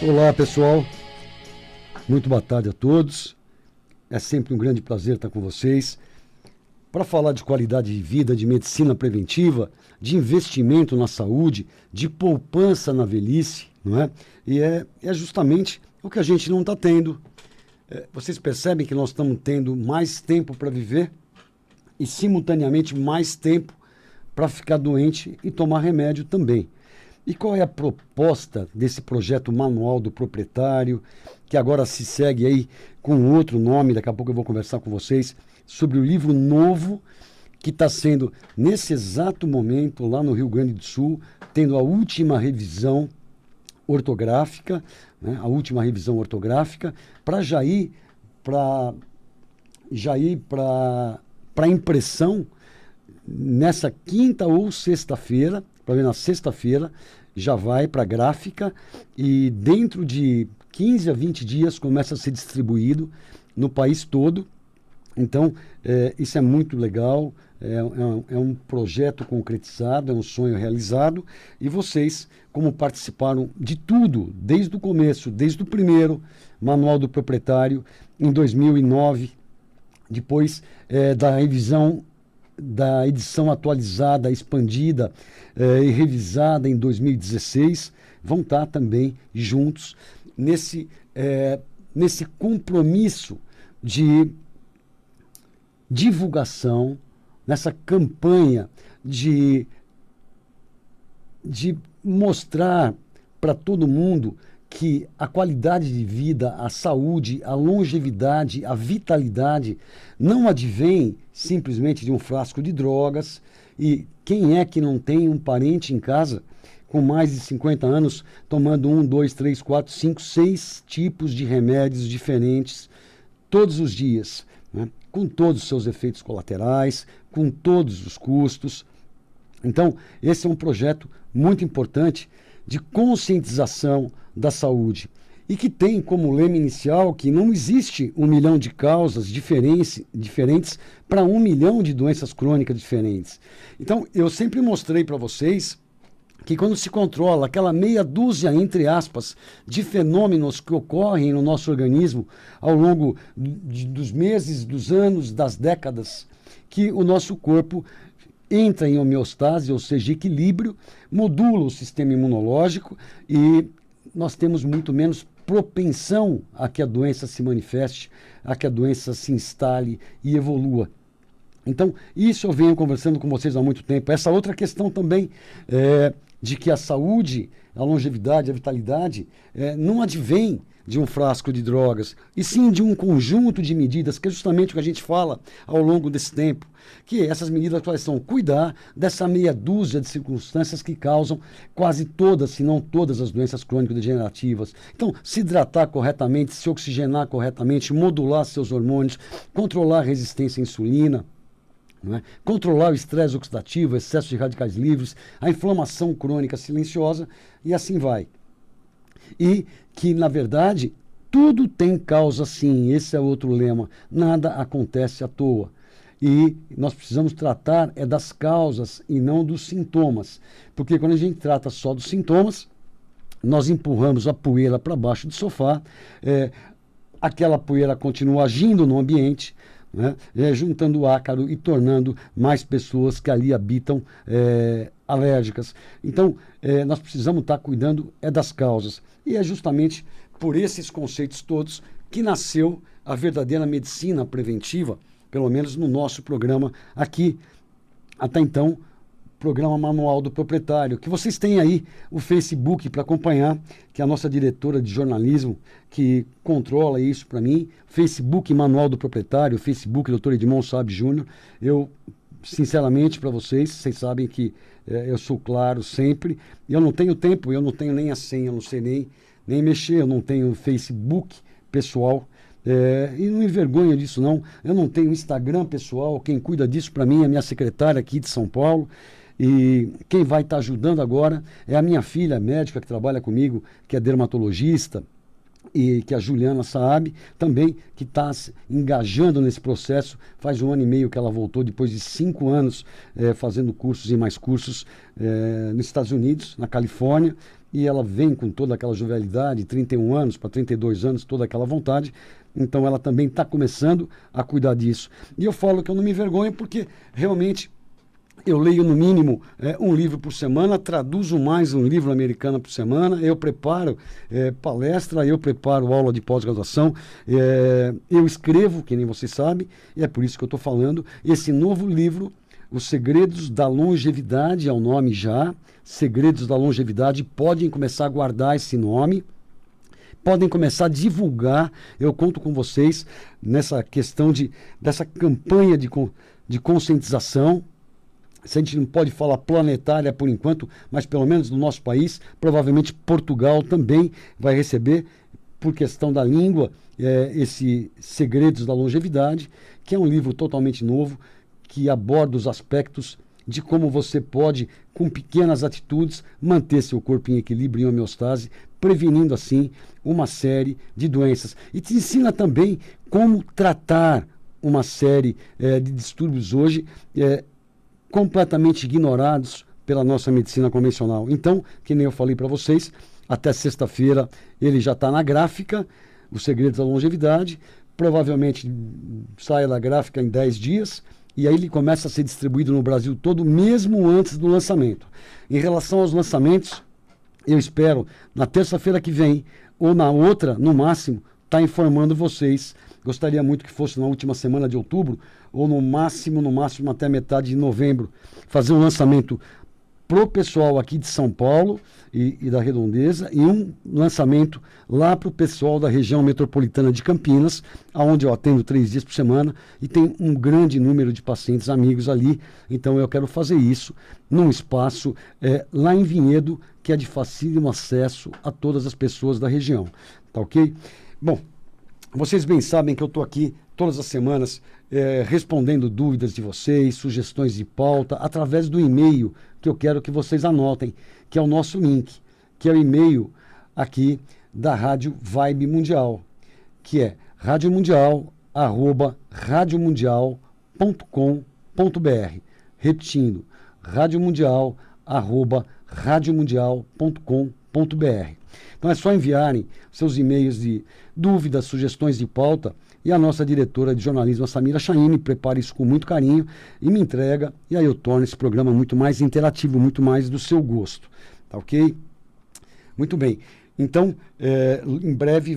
Olá, pessoal. Muito boa tarde a todos. É sempre um grande prazer estar com vocês para falar de qualidade de vida, de medicina preventiva, de investimento na saúde, de poupança na velhice, não é? E é justamente o que a gente não está tendo. Vocês percebem que nós estamos tendo mais tempo para viver e, simultaneamente, mais tempo para ficar doente e tomar remédio também. E qual é a proposta desse projeto Manual do Proprietário, que agora se segue aí com outro nome, daqui a pouco eu vou conversar com vocês, sobre o livro novo que está sendo, nesse exato momento, lá no Rio Grande do Sul, tendo a última revisão ortográfica, né, para já ir para impressão nessa quinta ou sexta-feira, para ver na sexta-feira, já vai para a gráfica e dentro de 15 a 20 dias começa a ser distribuído no país todo. Então, isso é muito legal, é um projeto concretizado, é um sonho realizado, e vocês, como participaram de tudo, desde o começo, desde o primeiro Manual do Proprietário, em 2009, depois da revisão da edição atualizada, expandida e revisada em 2016, vão estar também juntos nesse compromisso de divulgação, nessa campanha de mostrar para todo mundo que a qualidade de vida, a saúde, a longevidade, a vitalidade não advém simplesmente de um frasco de drogas. E quem é que não tem um parente em casa com mais de 50 anos tomando 1, 2, 3, 4, 5, 6 tipos de remédios diferentes todos os dias, né? Com todos os seus efeitos colaterais, com todos os custos. Então, esse é um projeto muito importante de conscientização da saúde e que tem como lema inicial que não existe 1 milhão de causas diferentes para 1 milhão de doenças crônicas diferentes. Então, eu sempre mostrei para vocês que quando se controla aquela meia dúzia, entre aspas, de fenômenos que ocorrem no nosso organismo ao longo dos meses, dos anos, das décadas, que o nosso corpo entra em homeostase, ou seja, equilíbrio, modula o sistema imunológico e nós temos muito menos propensão a que a doença se manifeste, a que a doença se instale e evolua. Então, isso eu venho conversando com vocês há muito tempo. Essa outra questão também de que a saúde, a longevidade, a vitalidade não advém de um frasco de drogas, e sim de um conjunto de medidas, que é justamente o que a gente fala ao longo desse tempo, que essas medidas quais são? Cuidar dessa meia dúzia de circunstâncias que causam quase todas, se não todas, as doenças crônico-degenerativas. Então, se hidratar corretamente, se oxigenar corretamente, modular seus hormônios, controlar a resistência à insulina, não é? Controlar o estresse oxidativo, excesso de radicais livres, a inflamação crônica silenciosa, e assim vai. E que, na verdade, tudo tem causa sim, esse é outro lema, nada acontece à toa. E nós precisamos tratar das causas e não dos sintomas, porque quando a gente trata só dos sintomas, nós empurramos a poeira para baixo do sofá, aquela poeira continua agindo no ambiente, né, juntando ácaro e tornando mais pessoas que ali habitam alérgicas. Então, nós precisamos estar cuidando das causas. E é justamente por esses conceitos todos que nasceu a verdadeira medicina preventiva, pelo menos no nosso programa aqui, até então, programa Manual do Proprietário, que vocês têm aí o Facebook para acompanhar, que é a nossa diretora de jornalismo que controla isso para mim, Facebook Manual do Proprietário, Facebook Dr. Edmond Saab Júnior. Eu, sinceramente, para vocês sabem que eu sou claro sempre, eu não tenho tempo, eu não tenho nem a senha, eu não sei nem mexer, eu não tenho Facebook pessoal, e não me envergonho disso não, eu não tenho Instagram pessoal, quem cuida disso para mim é a minha secretária aqui de São Paulo, e quem vai estar ajudando agora é a minha filha médica que trabalha comigo, que é dermatologista, e que a Juliana Saab também, que está engajando nesse processo. Faz 1 ano e meio que ela voltou, depois de 5 anos fazendo cursos e mais cursos nos Estados Unidos, na Califórnia, e ela vem com toda aquela jovialidade, 31 anos para 32 anos, toda aquela vontade. Então ela também está começando a cuidar disso. E eu falo que eu não me envergonho porque realmente eu leio no mínimo um livro por semana, traduzo mais um livro americano por semana, eu preparo palestra, eu preparo aula de pós-graduação, eu escrevo, que nem você sabe, e é por isso que eu estou falando. Esse novo livro, Os Segredos da Longevidade, é o nome já, Segredos da Longevidade, podem começar a guardar esse nome, podem começar a divulgar. Eu conto com vocês nessa questão dessa campanha de conscientização. Se a gente não pode falar planetária por enquanto, mas pelo menos no nosso país, provavelmente Portugal também vai receber, por questão da língua, esse Segredos da Longevidade, que é um livro totalmente novo, que aborda os aspectos de como você pode, com pequenas atitudes, manter seu corpo em equilíbrio e homeostase, prevenindo assim uma série de doenças. E te ensina também como tratar uma série de distúrbios hoje completamente ignorados pela nossa medicina convencional. Então, que nem eu falei para vocês, até sexta-feira ele já está na gráfica, Os Segredos da Longevidade, provavelmente sai da gráfica em 10 dias, e aí ele começa a ser distribuído no Brasil todo, mesmo antes do lançamento. Em relação aos lançamentos, eu espero, na terça-feira que vem, ou na outra, no máximo, estar informando vocês. Gostaria muito que fosse na última semana de outubro, ou no máximo até metade de novembro, fazer um lançamento pro pessoal aqui de São Paulo e da Redondeza, e um lançamento lá para o pessoal da região metropolitana de Campinas, onde eu atendo 3 dias por semana, e tem um grande número de pacientes amigos ali. Então eu quero fazer isso num espaço lá em Vinhedo, que é de facílimo acesso a todas as pessoas da região. Tá ok? Bom, vocês bem sabem que eu estou aqui todas as semanas respondendo dúvidas de vocês, sugestões de pauta, através do e-mail que eu quero que vocês anotem, que é o nosso link, que é o e-mail aqui da Rádio Vibe Mundial, que é radiomundial@radiomundial.com.br. Repetindo, radiomundial@radiomundial.com.br. Então é só enviarem seus e-mails de dúvidas, sugestões de pauta, e a nossa diretora de jornalismo, a Samira Chaine, prepara isso com muito carinho e me entrega, e aí eu torno esse programa muito mais interativo, muito mais do seu gosto. Tá ok? Muito bem. Então, em breve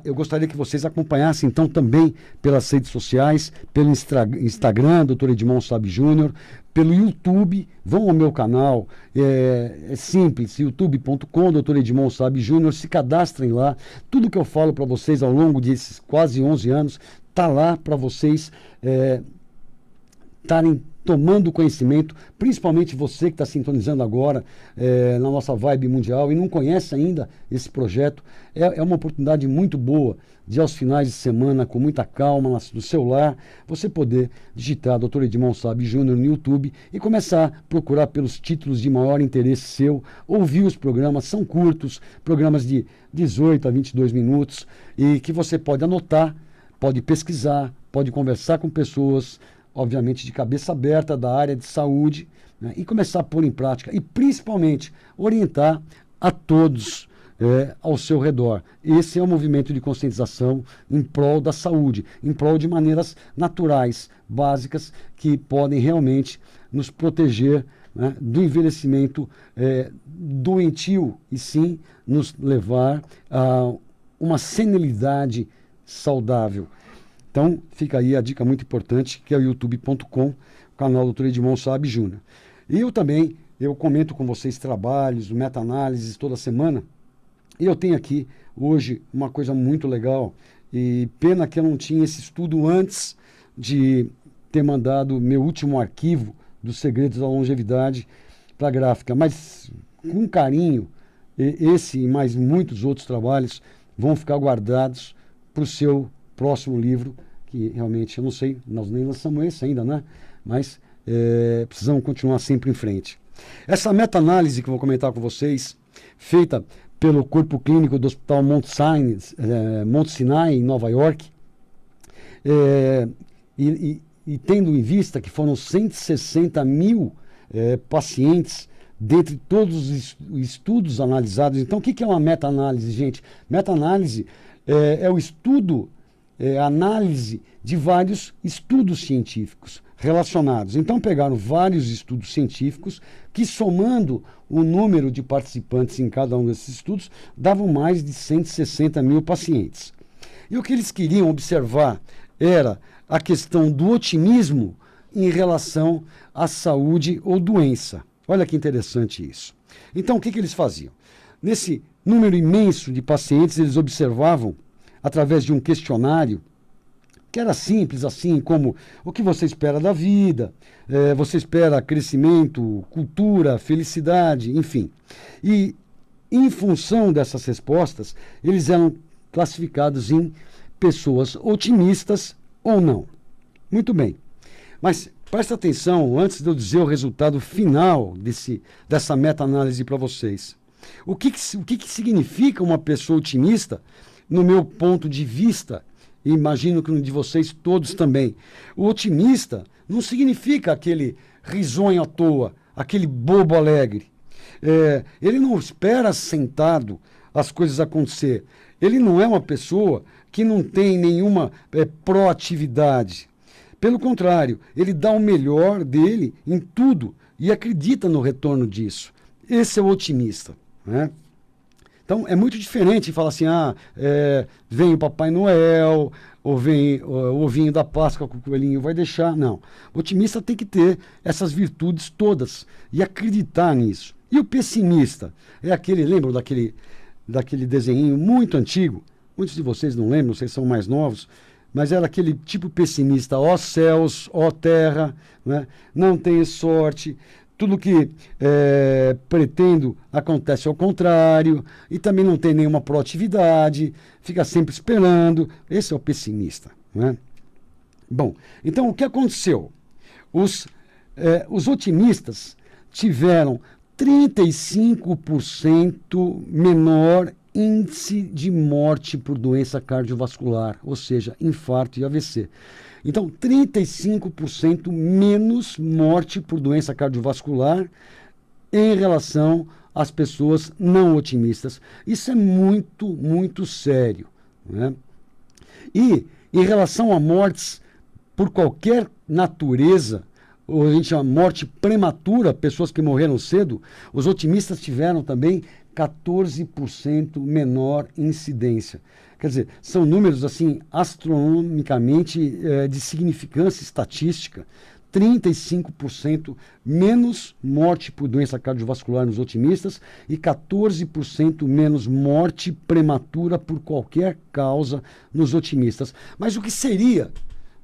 eu gostaria que vocês acompanhassem então também pelas redes sociais, pelo Instagram, Dr. Edmond Sabe Júnior, pelo YouTube, vão ao meu canal, é simples, youtube.com, Dr. Edmond Sabe Júnior, se cadastrem lá. Tudo que eu falo para vocês ao longo desses quase 11 anos está lá para vocês estarem tomando conhecimento, principalmente você que está sintonizando agora na nossa Vibe Mundial e não conhece ainda esse projeto. É uma oportunidade muito boa de, aos finais de semana, com muita calma, no seu lar, você poder digitar Dr. Edmond Sabe Júnior no YouTube e começar a procurar pelos títulos de maior interesse seu, ouvir os programas, são curtos, programas de 18 a 22 minutos, e que você pode anotar, pode pesquisar, pode conversar com pessoas, obviamente de cabeça aberta, da área de saúde, né, e começar a pôr em prática e principalmente orientar a todos ao seu redor. Esse é um movimento de conscientização em prol da saúde, em prol de maneiras naturais, básicas, que podem realmente nos proteger, né, do envelhecimento doentio e sim nos levar a uma senilidade saudável. Então, fica aí a dica muito importante, que é o youtube.com, canal do Dr. Edmond Sabe Júnior. E eu comento com vocês trabalhos, meta-análises toda semana. E eu tenho aqui, hoje, uma coisa muito legal. E pena que eu não tinha esse estudo antes de ter mandado meu último arquivo dos Segredos da Longevidade para a gráfica. Mas, com carinho, esse e mais muitos outros trabalhos vão ficar guardados para o seu próximo livro, que realmente, eu não sei, nós nem lançamos esse ainda, né? Mas precisamos continuar sempre em frente. Essa meta-análise que eu vou comentar com vocês, feita pelo corpo clínico do Hospital Mount Sinai, em Nova York, e tendo em vista que foram 160 mil pacientes dentre todos os estudos analisados. Então, o que é uma meta-análise, gente? Meta-análise é o estudo, a análise de vários estudos científicos relacionados. Então, pegaram vários estudos científicos que, somando o número de participantes em cada um desses estudos, davam mais de 160 mil pacientes. E o que eles queriam observar era a questão do otimismo em relação à saúde ou doença. Olha que interessante isso. Então, o que eles faziam? Nesse número imenso de pacientes, eles observavam, através de um questionário, que era simples, assim como o que você espera da vida, você espera crescimento, cultura, felicidade, enfim. E, em função dessas respostas, eles eram classificados em pessoas otimistas ou não. Muito bem. Mas presta atenção, antes de eu dizer o resultado final dessa meta-análise para vocês. O que significa uma pessoa otimista, no meu ponto de vista, e imagino que no de vocês todos também? O otimista não significa aquele risonho à toa, aquele bobo alegre. Ele não espera sentado as coisas acontecer. Ele não é uma pessoa que não tem nenhuma proatividade. Pelo contrário, ele dá o melhor dele em tudo e acredita no retorno disso. Esse é o otimista, né? Então, é muito diferente falar assim, vem o Papai Noel, ou vem o ovinho da Páscoa que o coelhinho vai deixar. Não. O otimista tem que ter essas virtudes todas e acreditar nisso. E o pessimista? É aquele, lembram daquele desenhinho muito antigo? Muitos de vocês não lembram, vocês são mais novos, mas era aquele tipo pessimista, ó céus, ó terra, né? Não tenho sorte, tudo que pretendo acontece ao contrário, e também não tem nenhuma proatividade, fica sempre esperando. Esse é o pessimista, né? Bom, então o que aconteceu? Os otimistas tiveram 35% menor índice de morte por doença cardiovascular, ou seja, infarto e AVC. Então, 35% menos morte por doença cardiovascular em relação às pessoas não otimistas. Isso é muito, muito sério, né? E, em relação a mortes por qualquer natureza, ou a gente chama morte prematura, pessoas que morreram cedo, os otimistas tiveram também 14% menor incidência. Quer dizer, são números assim astronomicamente de significância estatística. 35% menos morte por doença cardiovascular nos otimistas e 14% menos morte prematura por qualquer causa nos otimistas. Mas o que seria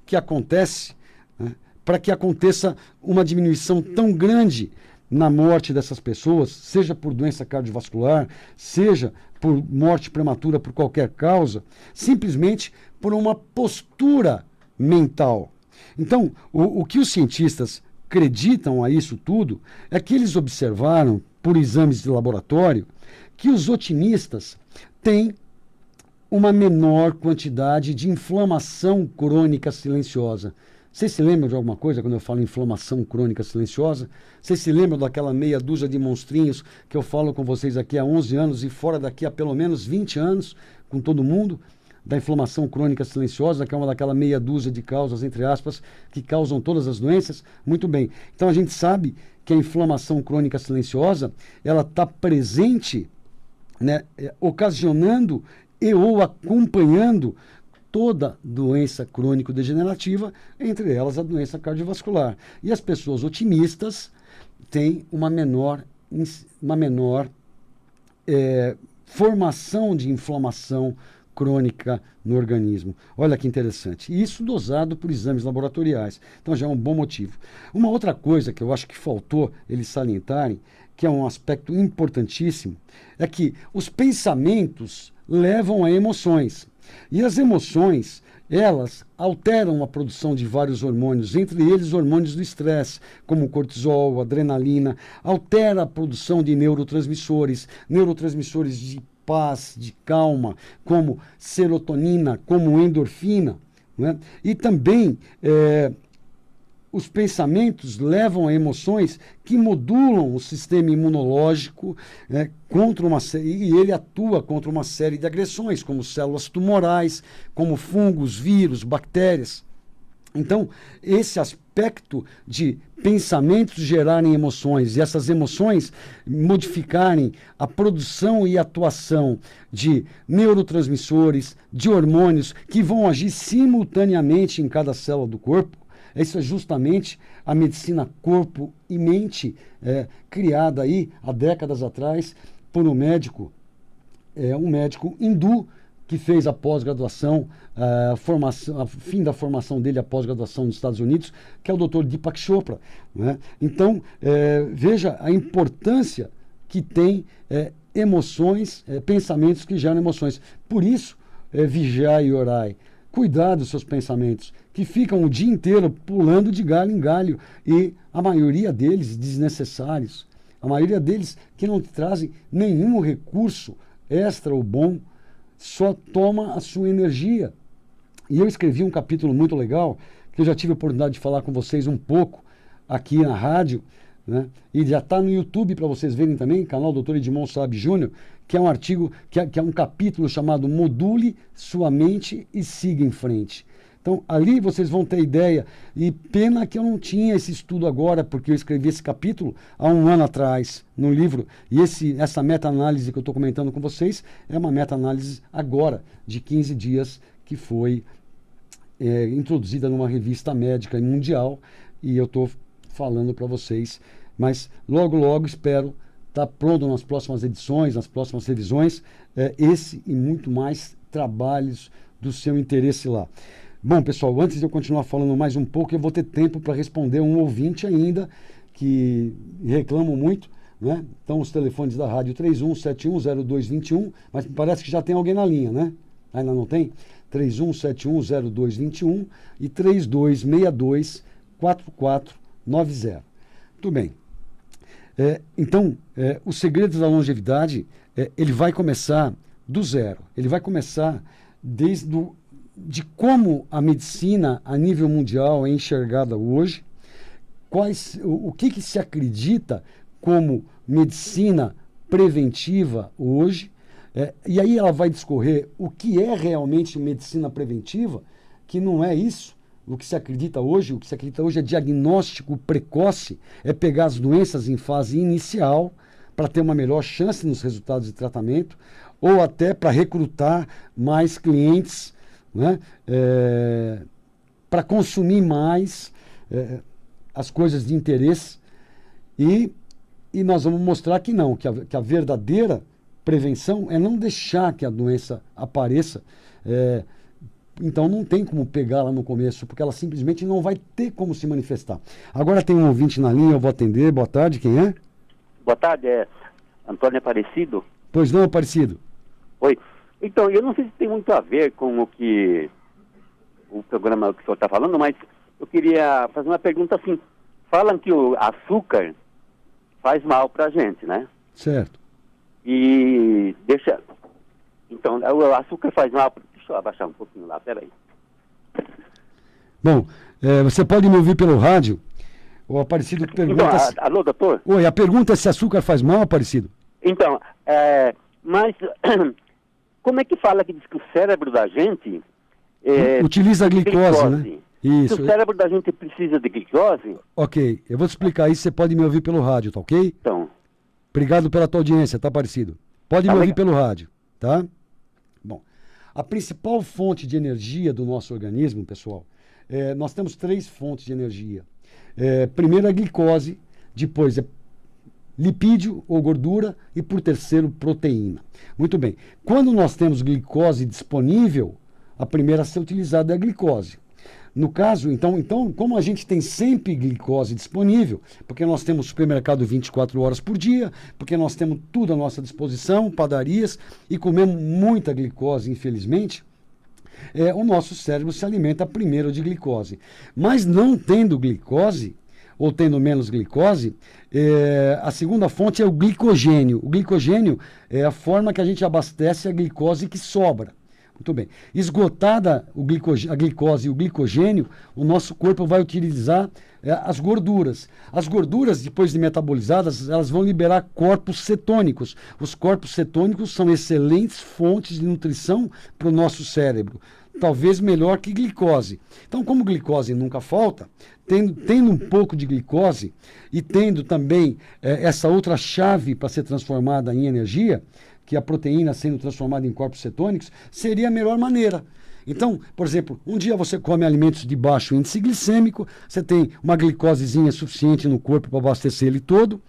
que acontece, né, para que aconteça uma diminuição tão grande na morte dessas pessoas, seja por doença cardiovascular, seja por morte prematura por qualquer causa, simplesmente por uma postura mental. Então, o que os cientistas acreditam a isso tudo é que eles observaram, por exames de laboratório, que os otimistas têm uma menor quantidade de inflamação crônica silenciosa. Vocês se lembram de alguma coisa quando eu falo inflamação crônica silenciosa? Vocês se lembram daquela meia dúzia de monstrinhos que eu falo com vocês aqui há 11 anos e fora daqui há pelo menos 20 anos, com todo mundo? Da inflamação crônica silenciosa, que é uma daquela meia dúzia de causas, entre aspas, que causam todas as doenças? Muito bem. Então a gente sabe que a inflamação crônica silenciosa, ela está presente, né, ocasionando e ou acompanhando toda doença crônico-degenerativa, entre elas a doença cardiovascular. E as pessoas otimistas têm uma menor formação de inflamação crônica no organismo. Olha que interessante. E isso dosado por exames laboratoriais. Então já é um bom motivo. Uma outra coisa que eu acho que faltou eles salientarem, que é um aspecto importantíssimo, é que os pensamentos levam a emoções. E as emoções, elas alteram a produção de vários hormônios, entre eles hormônios do estresse, como o cortisol, a adrenalina, altera a produção de neurotransmissores de paz, de calma, como serotonina, como endorfina, né? E também os pensamentos levam a emoções que modulam o sistema imunológico contra uma e ele atua contra uma série de agressões, como células tumorais, como fungos, vírus, bactérias. Então, esse aspecto de pensamentos gerarem emoções e essas emoções modificarem a produção e atuação de neurotransmissores, de hormônios que vão agir simultaneamente em cada célula do corpo, isso é justamente a medicina corpo e mente, criada aí há décadas atrás por um médico hindu, que fez a pós-graduação, a fim da formação dele, a pós-graduação nos Estados Unidos, que é o Dr. Deepak Chopra. Né? Então, veja a importância que tem emoções, pensamentos que geram emoções. Por isso, vigiai e orai. Cuidar dos seus pensamentos, que ficam o dia inteiro pulando de galho em galho, e a maioria deles desnecessários, a maioria deles que não trazem nenhum recurso extra ou bom, só toma a sua energia. E eu escrevi um capítulo muito legal, que eu já tive a oportunidade de falar com vocês um pouco aqui na rádio, né? E já está no YouTube para vocês verem também, canal Dr. Edmond Saab Júnior, que é um artigo, que é um capítulo chamado Module Sua Mente e Siga em Frente. Então, ali vocês vão ter ideia, e pena que eu não tinha esse estudo agora, porque eu escrevi esse capítulo há um ano atrás, no livro, e essa meta-análise que eu estou comentando com vocês é uma meta-análise agora, de 15 dias, que foi introduzida numa revista médica mundial, e eu estou falando para vocês, mas logo, logo espero estar pronto nas próximas edições, nas próximas revisões, esse e muito mais trabalhos do seu interesse lá. Bom, pessoal, antes de eu continuar falando mais um pouco, eu vou ter tempo para responder um ouvinte ainda, que reclamam muito, né? Então, os telefones da rádio 31710221, mas parece que já tem alguém na linha, né? Ainda não tem? 31710221 e 3262-4490. Muito bem. Então, o segredo da longevidade, ele vai começar do zero. Ele vai começar de como a medicina a nível mundial é enxergada hoje, o que se acredita como medicina preventiva hoje, e aí ela vai discorrer o que é realmente medicina preventiva, que não é isso. O que se acredita hoje é diagnóstico precoce, é pegar as doenças em fase inicial para ter uma melhor chance nos resultados de tratamento, ou até para recrutar mais clientes, né? Para consumir mais as coisas de interesse, e nós vamos mostrar que não, que a verdadeira prevenção é não deixar que a doença apareça. Então não tem como pegá-la no começo, porque ela simplesmente não vai ter como se manifestar. Agora tem um ouvinte na linha, eu vou atender. Boa tarde, quem é? Boa tarde, Antônio Aparecido. Pois não, Aparecido. Oi. Então, eu não sei se tem muito a ver com o programa que o senhor está falando, mas eu queria fazer uma pergunta assim. Falam que o açúcar faz mal para a gente, né? Certo. E então, o açúcar faz mal. Deixa eu abaixar um pouquinho lá, peraí. Bom, você pode me ouvir pelo rádio? O Aparecido pergunta... Então, alô, doutor? Oi, a pergunta é se açúcar faz mal, Aparecido? Então, mas como é que fala que diz que o cérebro da gente... utiliza a glicose, né? Isso. Se o cérebro da gente precisa de glicose... Ok, eu vou te explicar isso, você pode me ouvir pelo rádio, tá ok? Então... Obrigado pela tua audiência, tá, Aparecido? Pode me ouvir pelo rádio, tá? Bom, a principal fonte de energia do nosso organismo, pessoal, nós temos 3 fontes de energia. Primeiro a glicose, depois lipídio ou gordura e, por terceiro, proteína. Muito bem. Quando nós temos glicose disponível, a primeira a ser utilizada é a glicose. No caso, então, como a gente tem sempre glicose disponível, porque nós temos supermercado 24 horas por dia, porque nós temos tudo à nossa disposição, padarias, e comemos muita glicose, infelizmente, o nosso cérebro se alimenta primeiro de glicose. Mas não tendo glicose, ou tendo menos glicose, a segunda fonte é o glicogênio. O glicogênio é a forma que a gente abastece a glicose que sobra. Muito bem. Esgotada a glicose e o glicogênio, o nosso corpo vai utilizar as gorduras. As gorduras, depois de metabolizadas, elas vão liberar corpos cetônicos. Os corpos cetônicos são excelentes fontes de nutrição para o nosso cérebro. Talvez melhor que glicose. Então, como glicose nunca falta, tendo um pouco de glicose e tendo também essa outra chave para ser transformada em energia, que é a proteína sendo transformada em corpos cetônicos, seria a melhor maneira. Então, por exemplo, um dia você come alimentos de baixo índice glicêmico, você tem uma glicosezinha suficiente no corpo para abastecer ele todo,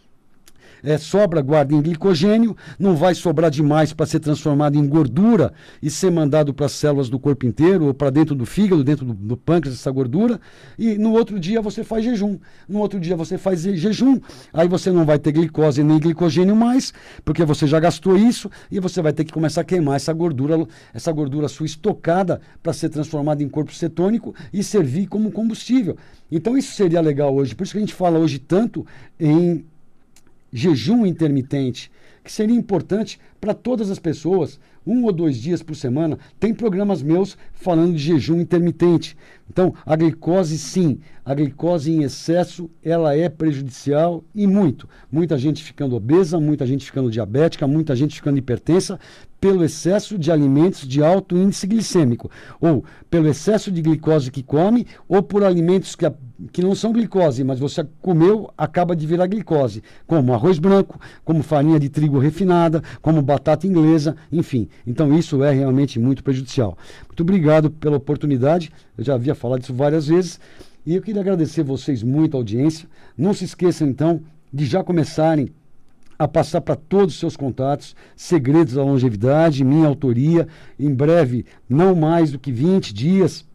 sobra, guarda em glicogênio, não vai sobrar demais para ser transformado em gordura e ser mandado para as células do corpo inteiro, ou para dentro do fígado, dentro do pâncreas, essa gordura, e no outro dia você faz jejum. No outro dia você faz jejum, aí você não vai ter glicose nem glicogênio mais, porque você já gastou isso, e você vai ter que começar a queimar essa gordura sua estocada para ser transformada em corpo cetônico e servir como combustível. Então isso seria legal hoje, por isso que a gente fala hoje tanto em jejum intermitente, que seria importante para todas as pessoas, 1 ou 2 dias por semana. Tem programas meus falando de jejum intermitente. Então, a glicose, sim, a glicose em excesso, ela é prejudicial e muito. Muita gente ficando obesa, muita gente ficando diabética, muita gente ficando hipertensa, pelo excesso de alimentos de alto índice glicêmico, ou pelo excesso de glicose que come, ou por alimentos que não são glicose, mas você comeu, acaba de virar glicose, como arroz branco, como farinha de trigo refinada, como batata inglesa, enfim. Então isso é realmente muito prejudicial. Muito obrigado pela oportunidade, eu já havia falado isso várias vezes, e eu queria agradecer vocês muito a audiência. Não se esqueçam então de já começarem a passar para todos os seus contatos, Segredos da Longevidade, minha autoria, em breve, não mais do que 20 dias,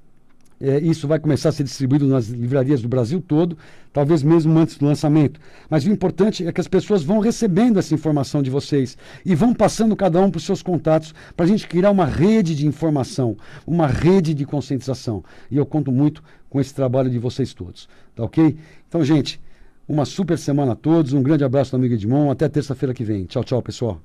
isso vai começar a ser distribuído nas livrarias do Brasil todo, talvez mesmo antes do lançamento. Mas o importante é que as pessoas vão recebendo essa informação de vocês e vão passando cada um para os seus contatos, para a gente criar uma rede de informação, uma rede de conscientização. E eu conto muito com esse trabalho de vocês todos, tá ok? Então, gente, uma super semana a todos, um grande abraço do amigo Edmond, até terça-feira que vem. Tchau, tchau, pessoal.